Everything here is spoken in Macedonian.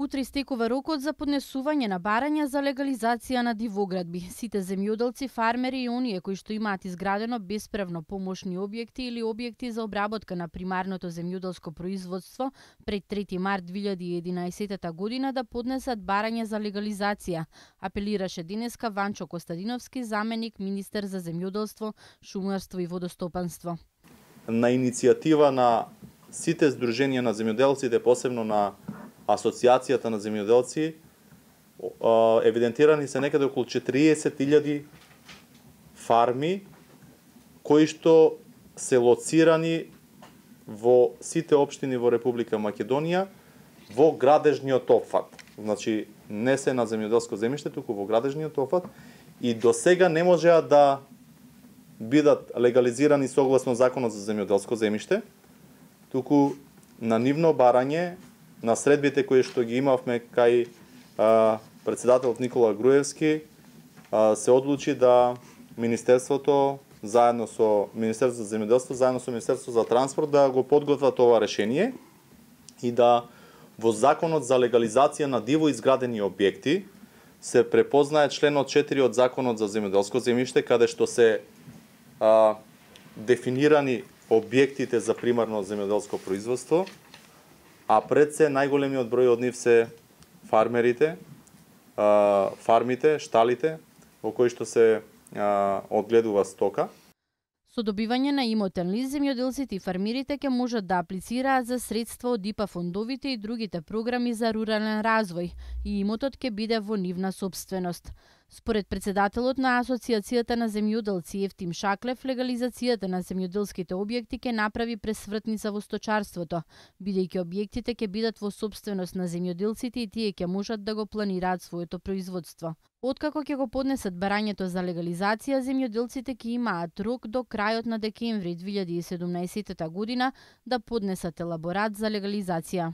Утре истекува рокот за поднесување на барања за легализација на дивоградби. Сите земјоделци, фармери и оние кои што имаат изградено бесправно помошни објекти или објекти за обработка на примарното земјоделско производство пред 3 март 2011 година да поднесат барање за легализација, апелираше денеска Ванчо Костадиновски, заменик министер за земјоделство, шумарство и водостопанство. На иницијатива на сите здруженија на земјоделците, посебно на Асоциацијата на земјоделци, евидентирани се некаде околу 40.000 фарми кои што се лоцирани во сите општини во Република Македонија во градежниот опфат. Значи, не се на земјоделско земјиште, туку во градежниот опфат, и до сега не можеа да бидат легализирани согласно Законот за земјоделско земјиште, туку на нивно барање, на средбите кои што ги имавме кај председателот Никола Груевски, се одлучи да Министерството заедно со Министерството за земјоделство, заедно со Министерството за транспорт да го подготват ова решение и да во Законот за легализација на диво изградени објекти се препознае членот 4 од Законот за земјоделско земјиште, каде што се дефинирани објектите за примарно земјоделско производство, а пред се најголемиот број од нив се фармерите, фармите, шталите, во кои што се одгледува стока. Со добивање на имотен лист, земјоделците и фармерите ќе можат да аплицираат за средства од ИПА фондовите и другите програми за рурален развој и имотот ќе биде во нивна сопственост. Според председателот на Асоциацијата на земјоделци Евтим Шаклев, легализацијата на земјоделските објекти ќе направи пресвртница во сточарството, бидејќи објектите ќе бидат во сопственост на земјоделците и тие ќе можат да го планираат своето производство. Откако ќе го поднесат барањето за легализација, земјоделците ќе имаат рок до крајот на декември 2017 година да поднесат елаборат за легализација.